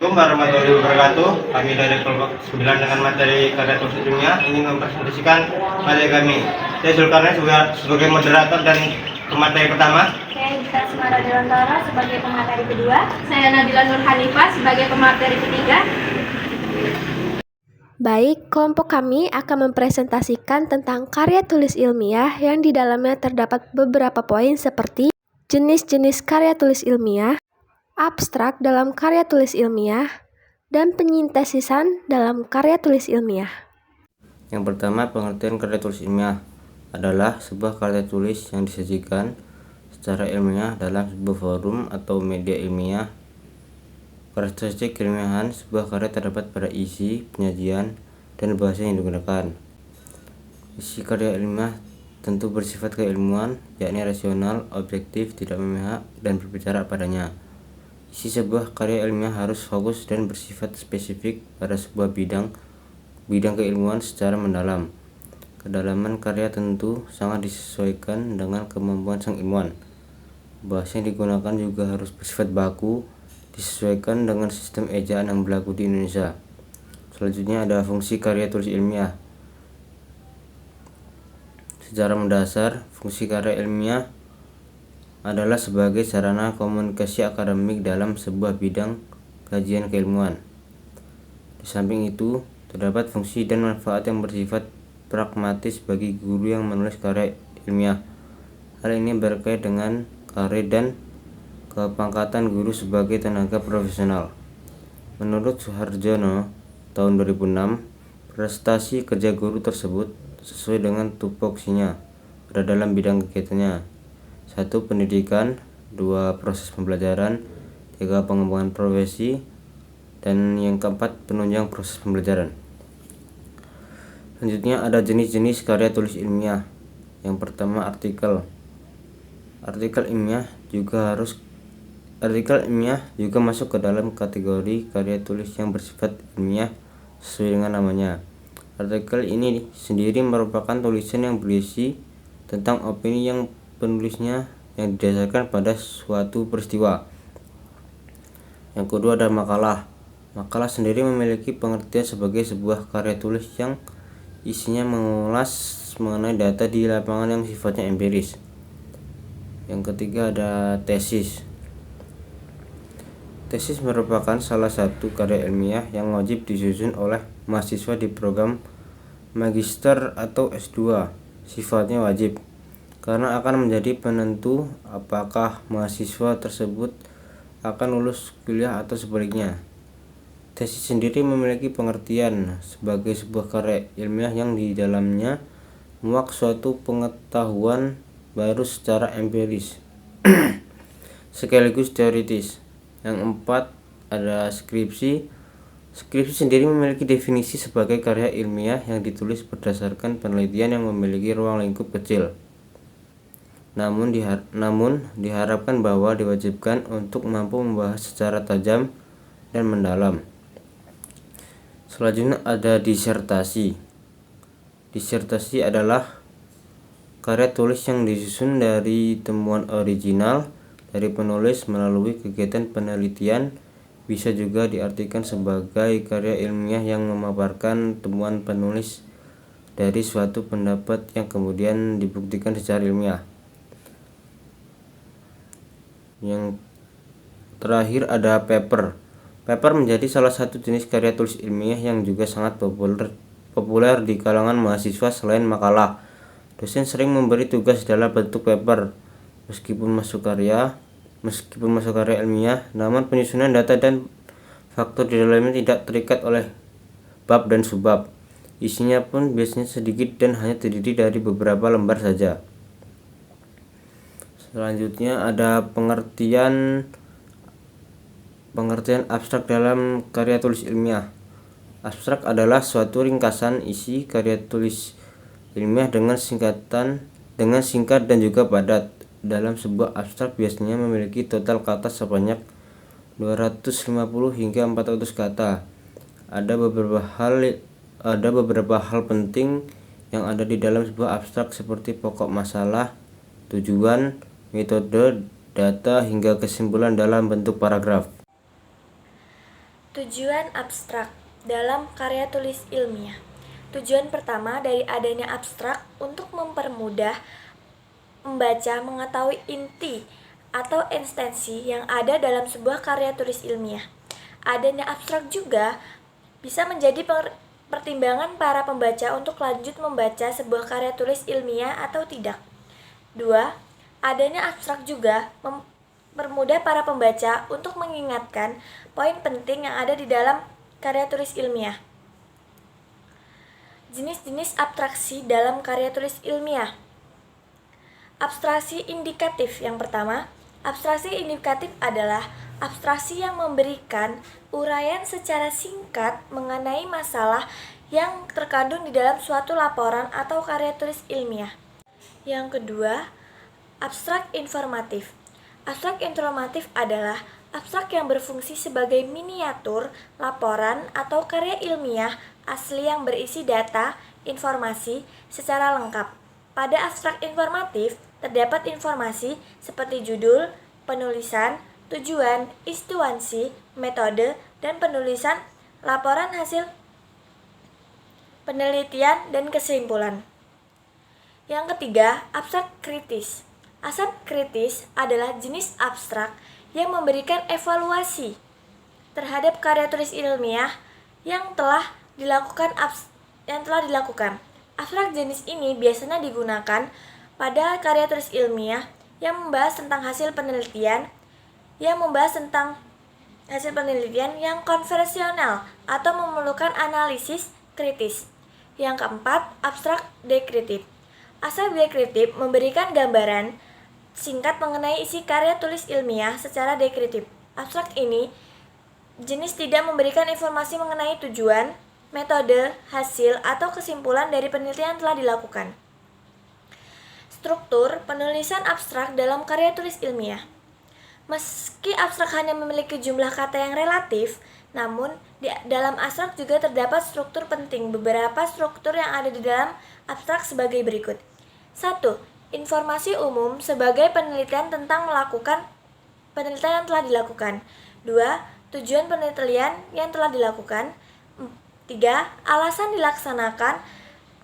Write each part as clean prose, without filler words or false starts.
Assalamualaikum warahmatullahi wabarakatuh. Kami dari kelompok 9 dengan materi karya tulis ilmiah ingin mempresentasikan materi kami. Saya Zulkarnain sebagai moderator dan pemateri pertama. Saya Gita Semara Delantara sebagai pemateri kedua. Saya Nabila Nur Hanifah sebagai pemateri ketiga. Baik, kelompok kami akan mempresentasikan tentang karya tulis ilmiah yang di dalamnya terdapat beberapa poin seperti jenis-jenis karya tulis ilmiah, abstrak dalam karya tulis ilmiah, dan penyintesisan dalam karya tulis ilmiah. Yang pertama, pengertian karya tulis ilmiah adalah sebuah karya tulis yang disajikan secara ilmiah dalam sebuah forum atau media ilmiah. Karakteristik keilmiahan sebuah karya terdapat pada isi, penyajian, dan bahasa yang digunakan. Isi karya ilmiah tentu bersifat keilmuan, yakni rasional, objektif, tidak memihak, dan berbicara padanya. Isi sebuah karya ilmiah harus fokus dan bersifat spesifik pada sebuah bidang keilmuan secara mendalam. Kedalaman karya tentu sangat disesuaikan dengan kemampuan sang ilmuwan. Bahasa yang digunakan juga harus bersifat baku, disesuaikan dengan sistem ejaan yang berlaku di Indonesia. Selanjutnya ada fungsi karya tulis ilmiah. Secara mendasar, fungsi karya ilmiah adalah sebagai sarana komunikasi akademik dalam sebuah bidang kajian keilmuan. Di samping itu, terdapat fungsi dan manfaat yang bersifat pragmatis bagi guru yang menulis karya ilmiah. Hal ini berkait dengan karir dan kepangkatan guru sebagai tenaga profesional. Menurut Suharjono tahun 2006, prestasi kerja guru tersebut sesuai dengan tupoksinya pada dalam bidang kegiatannya. 1. Pendidikan, 2. Proses pembelajaran, 3. Pengembangan profesi, dan yang keempat penunjang proses pembelajaran. Selanjutnya ada jenis-jenis karya tulis ilmiah. Yang pertama, artikel. Artikel ilmiah juga masuk ke dalam kategori karya tulis yang bersifat ilmiah sesuai dengan namanya. Artikel ini sendiri merupakan tulisan yang berisi tentang opini yang penulisnya yang didasarkan pada suatu peristiwa. Yang kedua ada makalah. Makalah sendiri memiliki pengertian sebagai sebuah karya tulis yang isinya mengulas mengenai data di lapangan yang sifatnya empiris. Yang ketiga ada tesis. Tesis merupakan salah satu karya ilmiah yang wajib disusun oleh mahasiswa di program magister atau S2. Sifatnya wajib, karena akan menjadi penentu apakah mahasiswa tersebut akan lulus kuliah atau sebaliknya. Tesis sendiri memiliki pengertian sebagai sebuah karya ilmiah yang di dalamnya muak suatu pengetahuan baru secara empiris sekaligus teoritis. Yang keempat ada skripsi. Skripsi sendiri memiliki definisi sebagai karya ilmiah yang ditulis berdasarkan penelitian yang memiliki ruang lingkup kecil. Namun diharapkan bahwa diwajibkan untuk mampu membahas secara tajam dan mendalam. Selanjutnya ada disertasi. Disertasi adalah karya tulis yang disusun dari temuan original dari penulis melalui kegiatan penelitian. Bisa juga diartikan sebagai karya ilmiah yang memaparkan temuan penulis dari suatu pendapat yang kemudian dibuktikan secara ilmiah. Yang terakhir ada paper. Paper menjadi salah satu jenis karya tulis ilmiah yang juga sangat populer di kalangan mahasiswa. Selain makalah, dosen sering memberi tugas dalam bentuk paper. Meskipun masuk karya ilmiah, namun penyusunan data dan faktor di dalamnya tidak terikat oleh bab dan subbab. Isinya pun biasanya sedikit dan hanya terdiri dari beberapa lembar saja. Selanjutnya ada pengertian abstrak dalam karya tulis ilmiah. Abstrak adalah suatu ringkasan isi karya tulis ilmiah dengan singkat dan juga padat. Dalam sebuah abstrak biasanya memiliki total kata sebanyak 250 hingga 400 kata. Ada beberapa hal penting yang ada di dalam sebuah abstrak seperti pokok masalah, tujuan, metode, data, hingga kesimpulan dalam bentuk paragraf. Tujuan abstrak dalam karya tulis ilmiah. Tujuan pertama dari adanya abstrak untuk mempermudah membaca mengetahui inti atau esensi yang ada dalam sebuah karya tulis ilmiah. Adanya abstrak juga bisa menjadi pertimbangan para pembaca untuk lanjut membaca sebuah karya tulis ilmiah atau tidak. 2. Adanya abstrak juga mempermudah para pembaca untuk mengingatkan poin penting yang ada di dalam karya tulis ilmiah. Jenis-jenis abstraksi dalam karya tulis ilmiah. Abstraksi indikatif yang pertama. Abstraksi indikatif adalah abstraksi yang memberikan uraian secara singkat mengenai masalah yang terkandung di dalam suatu laporan atau karya tulis ilmiah. Yang kedua, abstrak informatif. Abstrak informatif adalah abstrak yang berfungsi sebagai miniatur laporan atau karya ilmiah asli yang berisi data, informasi secara lengkap. Pada abstrak informatif, terdapat informasi seperti judul, penulisan, tujuan, instansi, metode, dan penulisan laporan hasil penelitian dan kesimpulan. Yang ketiga, abstrak kritis. Abstrak kritis adalah jenis abstrak yang memberikan evaluasi terhadap karya tulis ilmiah yang telah dilakukan. Abstrak jenis ini biasanya digunakan pada karya tulis ilmiah yang membahas tentang hasil penelitian yang konvensional atau memerlukan analisis kritis. Yang keempat, abstrak dekritif. Abstrak dekritif memberikan gambaran singkat mengenai isi karya tulis ilmiah secara dekritif. Abstrak ini jenis tidak memberikan informasi mengenai tujuan, metode, hasil, atau kesimpulan dari penelitian yang telah dilakukan. Struktur penulisan abstrak dalam karya tulis ilmiah. Meski abstrak hanya memiliki jumlah kata yang relatif, namun di dalam abstrak juga terdapat struktur penting. Beberapa struktur yang ada di dalam abstrak sebagai berikut. 1. Informasi umum sebagai penelitian tentang melakukan penelitian yang telah dilakukan. 2. Tujuan penelitian yang telah dilakukan. 3. Alasan dilaksanakan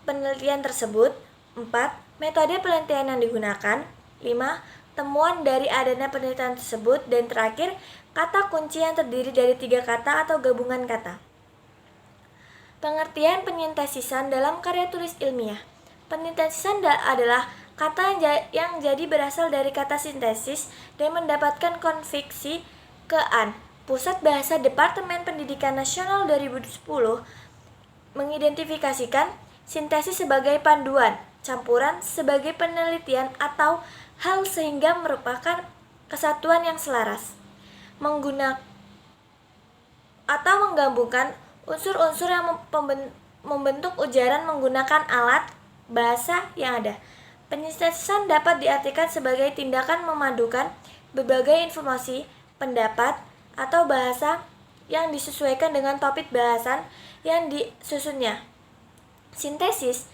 penelitian tersebut. 4. Metode penelitian yang digunakan. 5. Temuan dari adanya penelitian tersebut. Dan terakhir, kata kunci yang terdiri dari 3 kata atau gabungan kata. Pengertian penyintesisan dalam karya tulis ilmiah. Penyintesisan adalah kata yang jadi berasal dari kata sintesis dan mendapatkan konfiksi ke-an. Pusat Bahasa Departemen Pendidikan Nasional 2010 mengidentifikasikan sintesis sebagai panduan, campuran sebagai penelitian atau hal sehingga merupakan kesatuan yang selaras. Menggunakan atau menggabungkan unsur-unsur yang membentuk ujaran menggunakan alat bahasa yang ada. Penyintesisan dapat diartikan sebagai tindakan memadukan berbagai informasi, pendapat, atau bahasa yang disesuaikan dengan topik bahasan yang disusunnya. Sintesis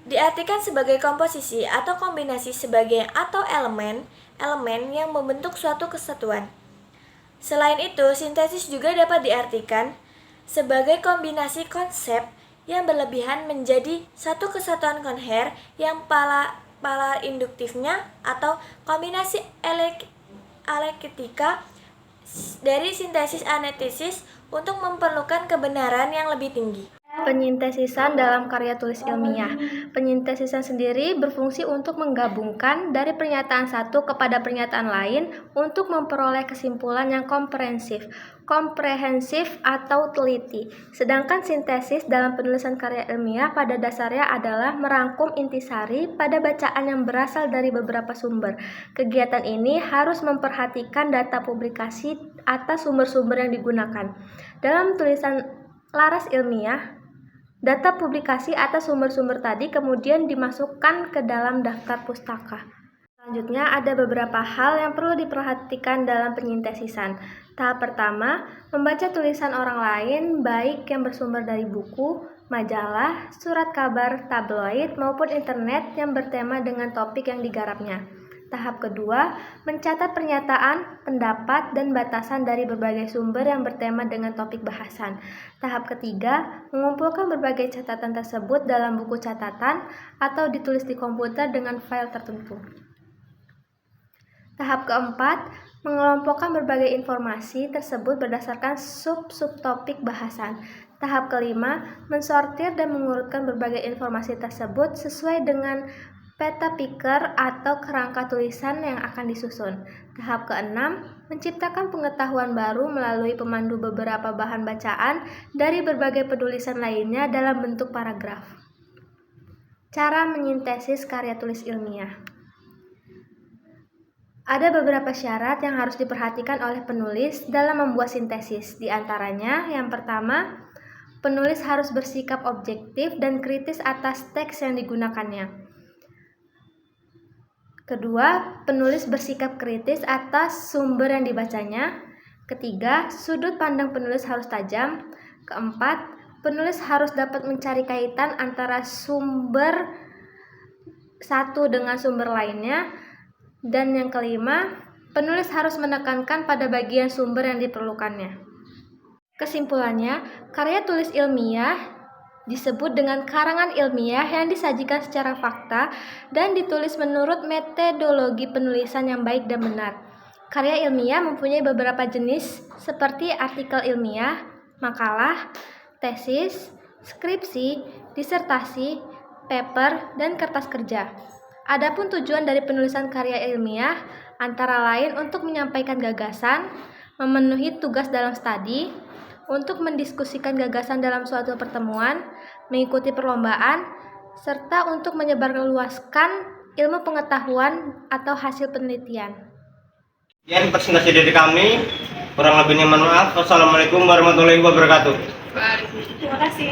diartikan sebagai komposisi atau kombinasi sebagai atau elemen yang membentuk suatu kesatuan. Selain itu, sintesis juga dapat diartikan sebagai kombinasi konsep yang berlebihan menjadi satu kesatuan konher yang polar induktifnya atau kombinasi alektika dari sintesis analisis untuk memerlukan kebenaran yang lebih tinggi. Penyintesisan dalam karya tulis ilmiah. Penyintesisan sendiri berfungsi untuk menggabungkan dari pernyataan satu kepada pernyataan lain untuk memperoleh kesimpulan yang komprehensif atau teliti. Sedangkan sintesis dalam penulisan karya ilmiah pada dasarnya adalah merangkum intisari pada bacaan yang berasal dari beberapa sumber. Kegiatan ini harus memperhatikan data publikasi atas sumber-sumber yang digunakan. Dalam tulisan laras ilmiah, data publikasi atas sumber-sumber tadi kemudian dimasukkan ke dalam daftar pustaka. Selanjutnya ada beberapa hal yang perlu diperhatikan dalam penyintesisan. Tahap pertama, membaca tulisan orang lain baik yang bersumber dari buku, majalah, surat kabar, tabloid, maupun internet yang bertema dengan topik yang digarapnya. Tahap kedua, mencatat pernyataan, pendapat, dan batasan dari berbagai sumber yang bertema dengan topik bahasan. Tahap ketiga, mengumpulkan berbagai catatan tersebut dalam buku catatan atau ditulis di komputer dengan file tertentu. Tahap keempat, mengelompokkan berbagai informasi tersebut berdasarkan sub-subtopik bahasan. Tahap kelima, mensortir dan mengurutkan berbagai informasi tersebut sesuai dengan peta picker atau kerangka tulisan yang akan disusun. Tahap keenam, menciptakan pengetahuan baru melalui pemandu beberapa bahan bacaan dari berbagai penulisan lainnya dalam bentuk paragraf. Cara menyintesis karya tulis ilmiah. Ada beberapa syarat yang harus diperhatikan oleh penulis dalam membuat sintesis. Di antaranya, yang pertama, penulis harus bersikap objektif dan kritis atas teks yang digunakannya. Kedua, penulis bersikap kritis atas sumber yang dibacanya. Ketiga, sudut pandang penulis harus tajam. Keempat, penulis harus dapat mencari kaitan antara sumber satu dengan sumber lainnya. Dan yang kelima, penulis harus menekankan pada bagian sumber yang diperlukannya. Kesimpulannya, karya tulis ilmiah disebut dengan karangan ilmiah yang disajikan secara fakta dan ditulis menurut metodologi penulisan yang baik dan benar. Karya ilmiah mempunyai beberapa jenis seperti artikel ilmiah, makalah, tesis, skripsi, disertasi, paper, dan kertas kerja. Adapun tujuan dari penulisan karya ilmiah antara lain untuk menyampaikan gagasan, memenuhi tugas dalam studi, untuk mendiskusikan gagasan dalam suatu pertemuan, mengikuti perlombaan, serta untuk menyebarluaskan ilmu pengetahuan atau hasil penelitian. Sekian presentasi dari kami. Kurang lebihnya mohon maaf. Wassalamualaikum warahmatullahi wabarakatuh. Terima kasih.